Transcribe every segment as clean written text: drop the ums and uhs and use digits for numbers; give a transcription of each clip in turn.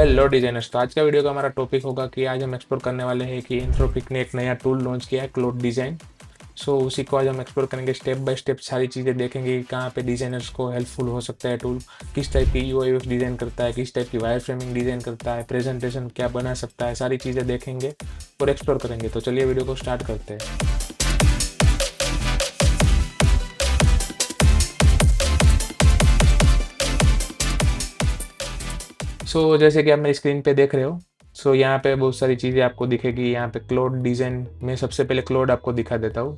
Hello designers. तो आज का वीडियो का हमारा टॉपिक होगा कि आज हम एक्सप्लोर करने वाले हैं कि एंथ्रोपिक ने एक नया टूल लॉन्च किया है, क्लोड डिज़ाइन। सो उसी को आज हम एक्सप्लोर करेंगे, स्टेप बाय स्टेप सारी चीज़ें देखेंगे कि कहाँ पे डिज़ाइनर्स को हेल्पफुल हो सकता है टूल, किस टाइप की यूआई यूएक्स डिज़ाइन करता है, किस टाइप की वायर फ्रेमिंग डिज़ाइन करता है, प्रेजेंटेशन क्या बना सकता है, सारी चीज़ें देखेंगे और एक्सप्लोर करेंगे। तो चलिए वीडियो को स्टार्ट करते हैं। सो जैसे कि आप मेरी स्क्रीन पे देख रहे हो, सो यहाँ पे बहुत सारी चीज़ें आपको दिखेगी। यहाँ पे क्लोड डिज़ाइन में सबसे पहले क्लोड आपको दिखा देता हूँ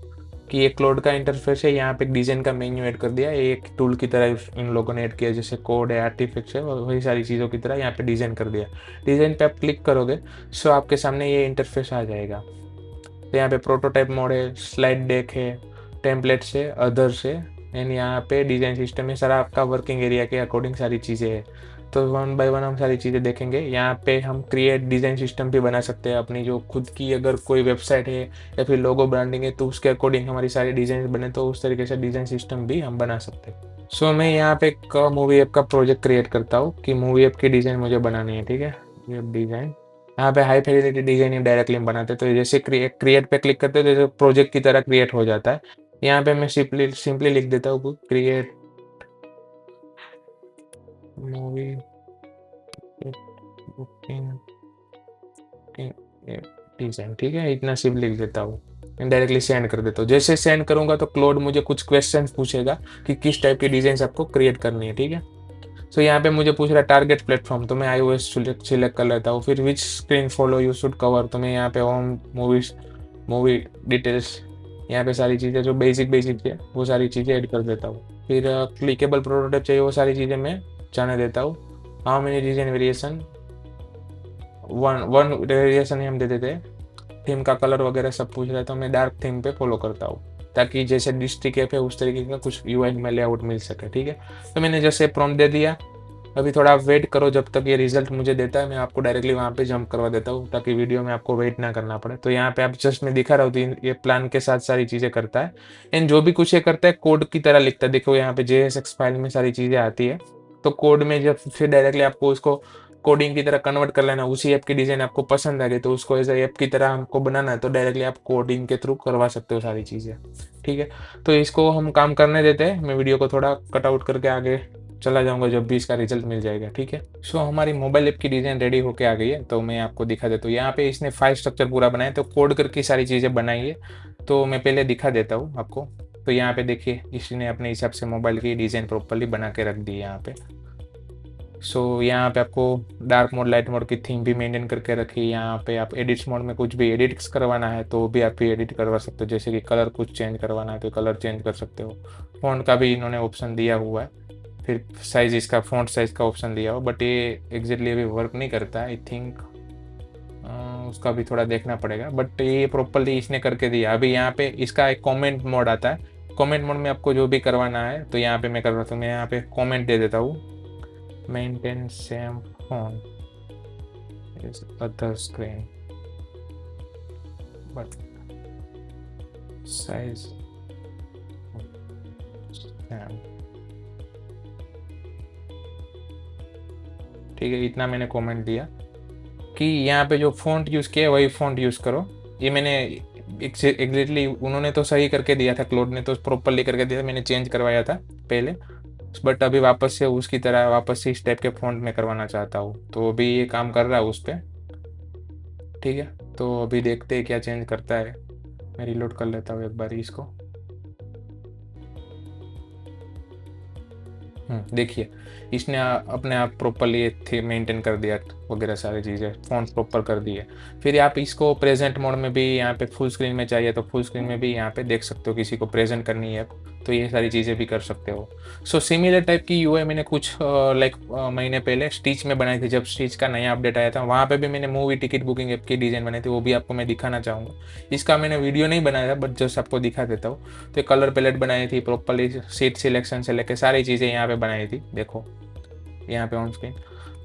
कि ये क्लोड का इंटरफेस है। यहाँ पे एक डिज़ाइन का मेन्यू ऐड कर दिया है, एक टूल की तरह इन लोगों ने ऐड किया, जैसे कोड है, आर्टिफैक्ट्स है, वही सारी चीज़ों की तरह यहाँ पे डिज़ाइन कर दिया। डिज़ाइन पे आप क्लिक करोगे सो आपके सामने ये इंटरफेस आ जाएगा। तो यहाँ पे प्रोटोटाइप मोड है, स्लाइड डेक है, टेम्पलेट्स है, अदर्स है, एंड यहाँ पे डिज़ाइन सिस्टम है। सारा आपका वर्किंग एरिया के अकॉर्डिंग सारी चीज़ें हैं। तो वन बाय वन हम सारी चीज़ें देखेंगे। यहाँ पे हम क्रिएट डिज़ाइन सिस्टम भी बना सकते हैं अपनी, जो खुद की अगर कोई वेबसाइट है या फिर लोगो ब्रांडिंग है तो उसके अकॉर्डिंग हमारी सारी डिज़ाइन बने, तो उस तरीके से डिज़ाइन सिस्टम भी हम बना सकते हैं। सो मैं यहाँ पे एक मूवी ऐप का प्रोजेक्ट क्रिएट करता हूँ कि मूवी ऐप की डिज़ाइन मुझे बनानी है। ठीक है, ये डिज़ाइन यहाँ पे हाई फिडेलिटी डिज़ाइन डायरेक्टली हम बनाते हैं। तो जैसे क्रिएट पे क्लिक करते हैं तो जैसे प्रोजेक्ट की तरह क्रिएट हो जाता है। यहाँ पे मैं सिंपली सिंपली लिख देता हूँ क्रिएट मूवी बुकिंग डिज़ाइन। ठीक है, इतना सिंपल लिख देता हूँ, मैं डायरेक्टली सेंड कर देता हूँ। जैसे सेंड करूँगा तो क्लोड मुझे कुछ क्वेश्चन पूछेगा कि किस टाइप की डिज़ाइन आपको क्रिएट करनी है। ठीक है, सो यहाँ पे मुझे पूछ रहा है टारगेट प्लेटफॉर्म, तो मैं iOS सिलेक्ट कर लेता हूँ। फिर which screen follow you should cover, तो मैं यहाँ पे होम मूवी डिटेल्स, यहाँ पे सारी चीज़ें जो बेसिक है वो सारी चीज़ें ऐड कर देता हूँ। फिर क्लिकेबल प्रोटोटाइप चाहिए, वो सारी चीज़ें मैं जाने देता हूँ। How many design variation, one one variation ही हम दे देते हैं। थीम का कलर वगैरह सब पूछ रहा है तो मैं डार्क थीम पे फॉलो करता हूँ, ताकि जैसे डिस्ट्रिक्ट ऐप है उस तरीके का कुछ यूआई में लेआउट मिल सके। ठीक है, तो मैंने जैसे प्रॉम्प्ट दे दिया। अभी थोड़ा आप वेट करो जब तक ये रिजल्ट मुझे देता है, मैं आपको डायरेक्टली वहाँ पे जंप करवा देता हूँ ताकि वीडियो में आपको वेट ना करना पड़े। तो यहाँ पे आप जस्ट मैं दिखा रहा हूँ, तो ये प्लान के साथ सारी चीज़ें करता है। एंड जो भी कुछ ये करता है कोड की तरह लिखता है। देखो यहाँ पे JSX फाइल में सारी चीज़ें आती है, तो कोड में जब फिर डायरेक्टली आपको उसको कोडिंग की तरह कन्वर्ट कर लेना। उसी ऐप की डिज़ाइन आपको पसंद आ गई तो उसको एज ऐप की तरह हमको बनाना है, तो डायरेक्टली आप कोडिंग के थ्रू करवा सकते हो सारी चीज़ें। ठीक है, तो इसको हम काम करने देते हैं। मैं वीडियो को थोड़ा कट आउट करके आगे चला जाऊंगा जब भी इसका रिजल्ट मिल जाएगा। ठीक है, सो हमारी मोबाइल ऐप की डिज़ाइन रेडी होके आ गई है, तो मैं आपको दिखा देता हूँ। यहाँ पे इसने फाइल स्ट्रक्चर पूरा बनाया, तो कोड करके सारी चीज़ें बनाई है, तो मैं पहले दिखा देता हूँ आपको। तो यहाँ पे देखिए, इसने अपने हिसाब से मोबाइल की डिज़ाइन प्रॉपरली बना के रख दी है यहाँ पे। सो यहाँ पे आपको डार्क मोड लाइट मोड की थीम भी मेंटेन करके रखी है। यहाँ पे आप एडिट्स मोड में कुछ भी एडिट्स करवाना है तो भी आप एडिट करवा सकते हो, जैसे कि कलर कुछ चेंज करवाना है तो कलर चेंज कर सकते हो। फ़ॉन्ट का भी इन्होंने ऑप्शन दिया हुआ है। फिर साइज़, इसका फ़ॉन्ट साइज़ का ऑप्शन दिया हुआ, बट ये एग्जैक्टली अभी वर्क नहीं करता है। आई थिंक उसका भी थोड़ा देखना पड़ेगा, बट ये प्रॉपरली इसने करके दिया। अभी यहाँ पे इसका एक कमेंट मोड आता है। कमेंट मोड में आपको जो भी करवाना है तो यहाँ पे मैं कर रहा हूँ, मैं यहाँ पे कमेंट दे देता हूँ, maintain same font as other screen but size same। ठीक है, इतना मैंने कमेंट दिया कि यहाँ पे जो फॉन्ट यूज़ किया वही फॉन्ट यूज़ करो। ये मैंने एग्जैक्टली उन्होंने तो सही करके दिया था, क्लोड ने तो प्रॉपरली करके दिया था, मैंने चेंज करवाया था पहले, बट अभी वापस से उसकी तरह वापस से इस टाइप के फॉन्ट में करवाना चाहता हूँ। तो अभी ये काम कर रहा है उस पर। ठीक है, तो अभी देखते हैं क्या चेंज करता है। मैं रिलोड कर लेता हूँ एक बार इसको। देखिए, इसने अपने आप प्रॉपरली थे मेंटेन कर दिया वगैरह सारी चीज़ें, फ़ॉन्ट प्रॉपर कर दिए। फिर आप इसको प्रेजेंट मोड में भी, यहाँ पे फुल स्क्रीन में चाहिए तो फुल स्क्रीन में भी यहाँ पे देख सकते हो, किसी को प्रेजेंट करनी है तो ये सारी चीज़ें भी कर सकते हो। सो सिमिलर टाइप की यूआई मैंने कुछ महीने पहले स्टिच में बनाई थी, जब स्टिच का नया अपडेट आया था। वहाँ पे भी मैंने मूवी टिकट बुकिंग ऐप की डिज़ाइन बनाई थी, वो भी आपको मैं दिखाना चाहूँगा। इसका मैंने वीडियो नहीं बनाया था, बट जस्ट आपको दिखा देता हूँ। तो कलर पैलेट बनाई थी प्रॉपरली, सीट सिलेक्शन से लेकर सारी चीज़ें यहाँ पे बनाई थी। देखो यहाँ पे ऑन स्क्रीन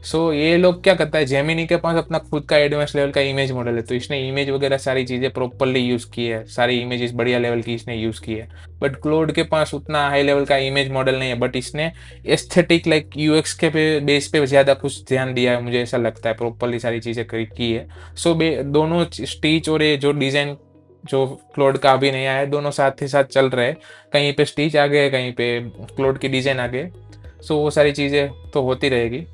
सो ये लोग क्या करता है, जेमिनी के पास अपना खुद का एडवांस लेवल का इमेज मॉडल है, तो इसने इमेज वगैरह सारी चीज़ें प्रॉपरली यूज़ की है, सारी इमेजेस बढ़िया लेवल की इसने यूज़ की है। बट क्लोड के पास उतना हाई लेवल का इमेज मॉडल नहीं है, बट इसने एस्थेटिक लाइक यूएक्स के बेस पे ज़्यादा कुछ ध्यान दिया है, मुझे ऐसा लगता है, प्रॉपरली सारी चीज़ें की है। सो दोनों स्टीच और ये जो डिज़ाइन जो क्लोड का अभी नया है, दोनों साथ ही साथ चल रहे हैं। कहीं पे स्टीच आ गए, कहीं पे क्लोड की डिज़ाइन आ गए। सो वो सारी चीज़ें तो होती रहेगी।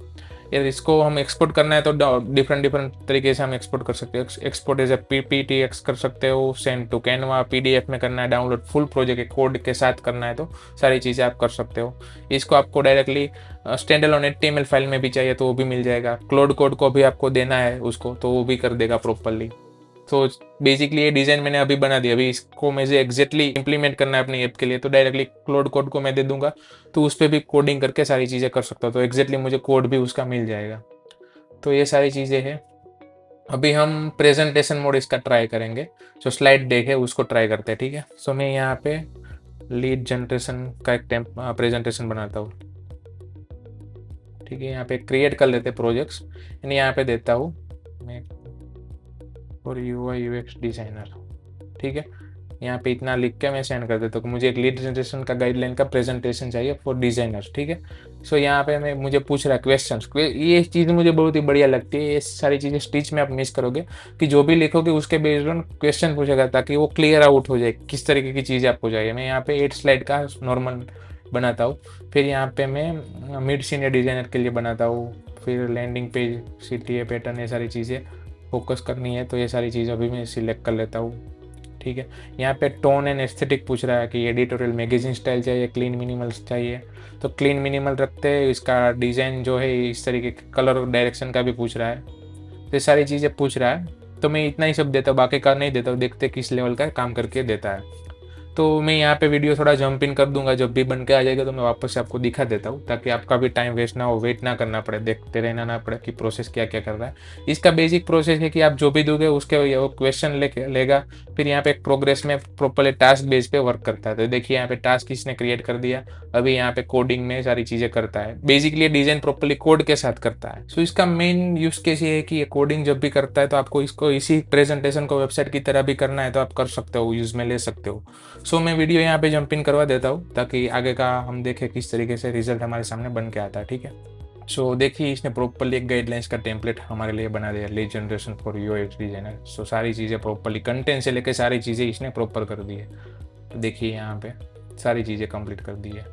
यार इसको हम एक्सपोर्ट करना है तो डिफरेंट डिफरेंट तरीके से हम एक्सपोर्ट कर सकते हैं। एक्सपोर्ट एज ए पीपीटीएक्स कर सकते हो, सेंड टू कैनवा, पीडीएफ में करना है डाउनलोड, फुल प्रोजेक्ट के कोड के साथ करना है तो सारी चीज़ें आप कर सकते हो। इसको आपको directly stand alone HTML file में भी चाहिए तो वो भी मिल जाएगा। क्लोड कोड को भी आपको देना है उसको तो वो भी कर देगा प्रॉपरली। तो बेसिकली ये डिज़ाइन मैंने अभी बना दिया, अभी इसको मुझे एग्जैक्टली इंप्लीमेंट करना है अपनी ऐप के लिए, तो डायरेक्टली क्लोड कोड को मैं दे दूंगा, तो उस पर भी कोडिंग करके सारी चीज़ें कर सकता हूँ, तो एग्जैक्टली मुझे कोड भी उसका मिल जाएगा। तो ये सारी चीज़ें हैं। अभी हम प्रेजेंटेशन मोड इसका ट्राई करेंगे, जो स्लाइड देखे उसको ट्राई करते हैं, ठीक है। सो मैं यहाँ पे लीड जनरेशन का एक प्रेजेंटेशन बनाता हूँ, ठीक है। यहाँ पे क्रिएट कर लेते प्रोजेक्ट्स, यानी यहाँ पे देता हूँ मैं फॉर यूआई यूएक्स डिज़ाइनर, ठीक है। यहाँ पे इतना लिख के मैं सेंड कर देता हूँ कि मुझे एक लीड जनरेशन का गाइडलाइन का प्रेजेंटेशन चाहिए फॉर डिजाइनर्स, ठीक है। सो यहाँ पे मैं मुझे पूछ रहा है क्वेश्चंस, ये चीज़ मुझे बहुत ही बढ़िया लगती है। ये सारी चीज़ें स्टिच में आप मिस करोगे कि जो भी लिखोगे उसके बेस्ड ऑन क्वेश्चन पूछेगा, ताकि वो क्लियर आउट हो जाए किस तरीके की चीज़ें आपको चाहिए। मैं यहाँ पे 8 स्लाइड का नॉर्मल बनाता हूँ, फिर यहाँ पे मैं मिड सीनियर डिज़ाइनर के लिए बनाता हूँ, फिर लैंडिंग पेज, CTA पैटर्न, ये सारी चीज़ें फोकस करनी है, तो ये सारी चीज़ अभी मैं सिलेक्ट कर लेता हूँ, ठीक है। यहाँ पे टोन एंड एस्थेटिक पूछ रहा है कि एडिटोरियल मैगजीन स्टाइल चाहिए, क्लीन मिनिमल चाहिए, तो क्लीन मिनिमल रखते हैं। इसका डिज़ाइन जो है इस तरीके के कलर डायरेक्शन का भी पूछ रहा है, तो ये सारी चीज़ें पूछ रहा है। तो मैं इतना ही सब देता हूँ, बाकी का नहीं देता हूँ, देखते किस लेवल का काम करके देता है। तो मैं यहाँ पे वीडियो थोड़ा जंप इन कर दूंगा, जब भी बन के आ जाएगा तो मैं वापस से आपको दिखा देता हूँ, ताकि आपका भी टाइम वेस्ट ना हो, वेट ना करना पड़े, देखते रहना ना पड़े कि प्रोसेस क्या क्या कर रहा है। इसका बेसिक प्रोसेस है कि आप जो भी दोगे उसके वो क्वेश्चन लेगा, फिर यहाँ पे एक प्रोग्रेस में प्रॉपरली टास्क बेस पे वर्क करता है। तो देखिए यहाँ पे टास्क इसने क्रिएट कर दिया, अभी यहाँ पे कोडिंग में सारी चीज़ें करता है। बेसिकली डिजाइन प्रॉपरली कोड के साथ करता है। सो इसका मेन यूज केस ये है कि ये कोडिंग जब भी करता है तो आपको इसको इसी प्रेजेंटेशन को वेबसाइट की तरह भी करना है तो आप कर सकते हो, यूज में ले सकते हो। सो मैं वीडियो यहाँ पे जंप इन करवा देता हूँ, ताकि आगे का हम देखें किस तरीके से रिजल्ट हमारे सामने बन के आता है, ठीक है। सो देखिए इसने प्रॉपरली एक गाइडलाइंस का टेम्पलेट हमारे लिए बना दिया, lead generation for UX designer. So सारी चीज़ें प्रॉपरली कंटेंट से लेकर सारी चीज़ें इसने प्रॉपर कर दी है। तो देखिए यहाँ पे सारी चीज़ें कंप्लीट कर दी है,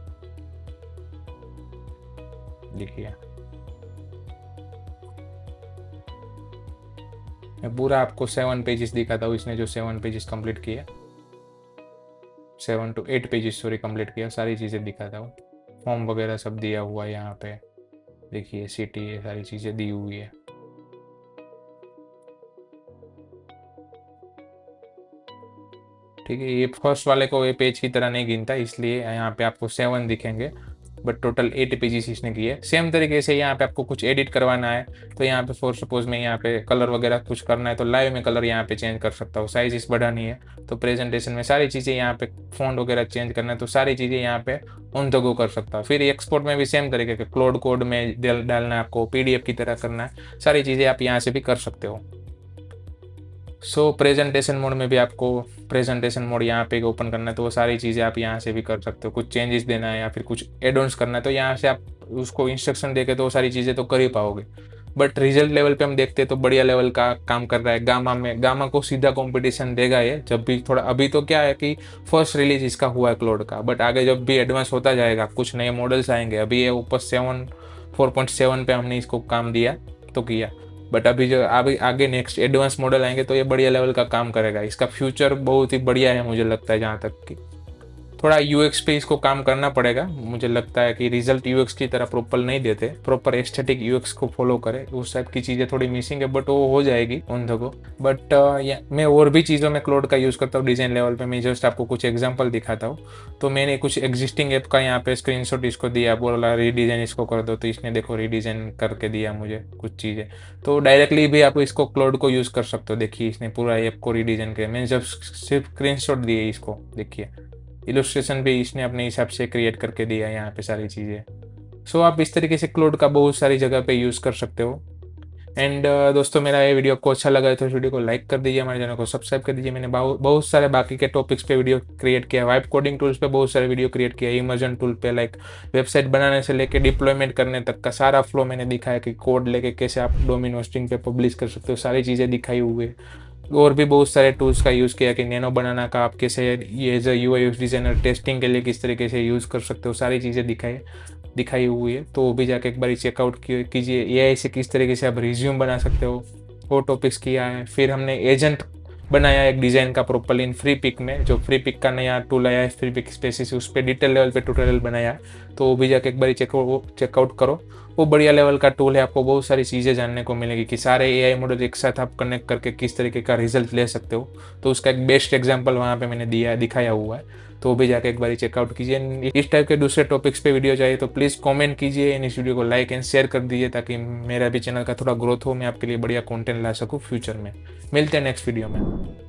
देखिए मैं पूरा आपको 7 पेजेस दिखाता हूँ। इसने जो 7 पेजेस कंप्लीट किए, 7 to 8 पेजेस सॉरी कंप्लीट किया, सारी चीज़ें दिखाता हूँ। फॉर्म वगैरह सब दिया हुआ है यहाँ पे, देखिए CTA सारी चीज़ें दी हुई है। ठीक है, ये फर्स्ट वाले को ये पेज की तरह नहीं गिनता, इसलिए यहाँ पे आपको 7 दिखेंगे, बट टोटल 8 पेजेस इसने किए। सेम तरीके से यहाँ पे आपको कुछ एडिट करवाना है तो यहाँ पे फॉर सपोज में यहाँ पे कलर वगैरह कुछ करना है तो लाइव में कलर यहाँ पे चेंज कर सकता हूँ। साइज इस बढ़ानी है तो प्रेजेंटेशन में सारी चीज़ें यहाँ पे फॉन्ट वगैरह चेंज करना है तो सारी चीज़ें यहाँ पे ऑन द गो कर सकता हूँ। फिर एक्सपोर्ट में भी सेम तरीके के क्लाउड कोड में डालना है आपको, PDF की तरह करना है, सारी चीज़ें आप यहाँ से भी कर सकते हो। सो प्रेजेंटेशन मोड में भी आपको प्रेजेंटेशन मोड यहाँ पे ओपन करना है तो वो सारी चीज़ें आप यहाँ से भी कर सकते हो। कुछ चेंजेस देना है या फिर कुछ एड ऑन्स करना है तो यहाँ से आप उसको इंस्ट्रक्शन देके तो वो सारी चीज़ें तो कर ही पाओगे। बट रिजल्ट लेवल पे हम देखते हैं तो बढ़िया लेवल का काम कर रहा है। गामा में गामा को सीधा कंपटीशन देगा ये, जब भी थोड़ा, अभी तो क्या है कि फर्स्ट रिलीज इसका हुआ है क्लाउड का, बट आगे जब भी एडवांस होता जाएगा कुछ नए मॉडल्स आएंगे। अभी ये ऊपर 4.7 पे हमने इसको काम दिया तो किया, बट अभी जो अभी आगे नेक्स्ट एडवांस मॉडल आएंगे तो ये बढ़िया लेवल का काम करेगा। इसका फ्यूचर बहुत ही बढ़िया है मुझे लगता है। जहाँ तक कि थोड़ा यूएक्स पे इसको काम करना पड़ेगा, मुझे लगता है कि रिजल्ट यूएक्स की तरह प्रॉपर नहीं देते, प्रॉपर एस्थेटिक यूएक्स को फॉलो करे, उस टाइप की चीज़ें थोड़ी मिसिंग है, बट वो हो जाएगी ऑन द गो। बट मैं और भी चीज़ों में क्लाउड का यूज़ करता हूँ डिज़ाइन लेवल पे। मैं जस्ट आपको कुछ एग्जांपल दिखाता हूँ। तो मैंने कुछ एग्जिस्टिंग ऐप का यहाँ पे स्क्रीनशॉट इसको दिया, बोला रीडिज़ाइन इसको कर दो, तो इसने देखो रीडिज़ाइन करके दिया मुझे कुछ चीज़ें। तो डायरेक्टली भी आप इसको क्लाउड को यूज़ कर सकते हो। देखिए इसने पूरा ऐप को रीडिज़ाइन किया, मैंने जब सिर्फ स्क्रीनशॉट दिए इसको, देखिए इलस्ट्रेशन भी इसने अपने हिसाब से क्रिएट करके दिया है यहाँ पे सारी चीज़ें। सो आप इस तरीके से क्लाउड का बहुत सारी जगह पे यूज़ कर सकते हो। एंड दोस्तों, मेरा ये वीडियो आपको अच्छा लगा है तो इस वीडियो को लाइक कर दीजिए, हमारे चैनल को सब्सक्राइब कर दीजिए। मैंने बहुत सारे बाकी के टॉपिक्स पे वीडियो क्रिएट किया है, वाइब कोडिंग टूल्स पे बहुत सारे वीडियो क्रिएट किया है, इमर्जन टूल पे, लाइक वेबसाइट बनाने से लेके डिप्लॉयमेंट करने तक का सारा फ्लो मैंने दिखाया कि कोड लेके कैसे आप डोमेन होस्टिंग पे पब्लिश कर सकते हो, सारी चीज़ें दिखाई हुई है। और भी बहुत सारे टूल्स का यूज़ किया कि नैनो बनाना का आप कैसे ये as a UI UX designer testing के लिए किस तरीके से यूज़ कर सकते हो, सारी चीज़ें दिखाई हुई है। तो वो भी जाके एक बार चेकआउट कीजिए। एआई से किस तरीके से आप रिज्यूम बना सकते हो, वो टॉपिक्स किया है। फिर हमने एजेंट बनाया एक डिज़ाइन का प्रॉपर्ली इन फ्री पिक में, जो फ्री पिक का नया टूल आया है फ्री पिक स्पेसिस, उस पर डिटेल लेवल पे ट्यूटोरियल बनाया। तो वो भी जाके एक बार चेकआउट करो। वो बढ़िया लेवल का टूल है, आपको बहुत सारी चीज़ें जानने को मिलेगी कि सारे एआई मॉडल एक साथ आप कनेक्ट करके किस तरीके का रिजल्ट ले सकते हो। तो उसका एक बेस्ट एग्जांपल वहाँ पे मैंने दिखाया हुआ है। तो वो भी जाके एक बार चेकआउट कीजिए। इस टाइप के दूसरे टॉपिक्स पे वीडियो चाहिए तो प्लीज़ कमेंट कीजिए, एंड इस वीडियो को लाइक एंड शेयर कर दीजिए ताकि मेरा भी चैनल का थोड़ा ग्रोथ हो, मैं आपके लिए बढ़िया कंटेंट ला सकूँ फ्यूचर में। मिलते हैं नेक्स्ट वीडियो में।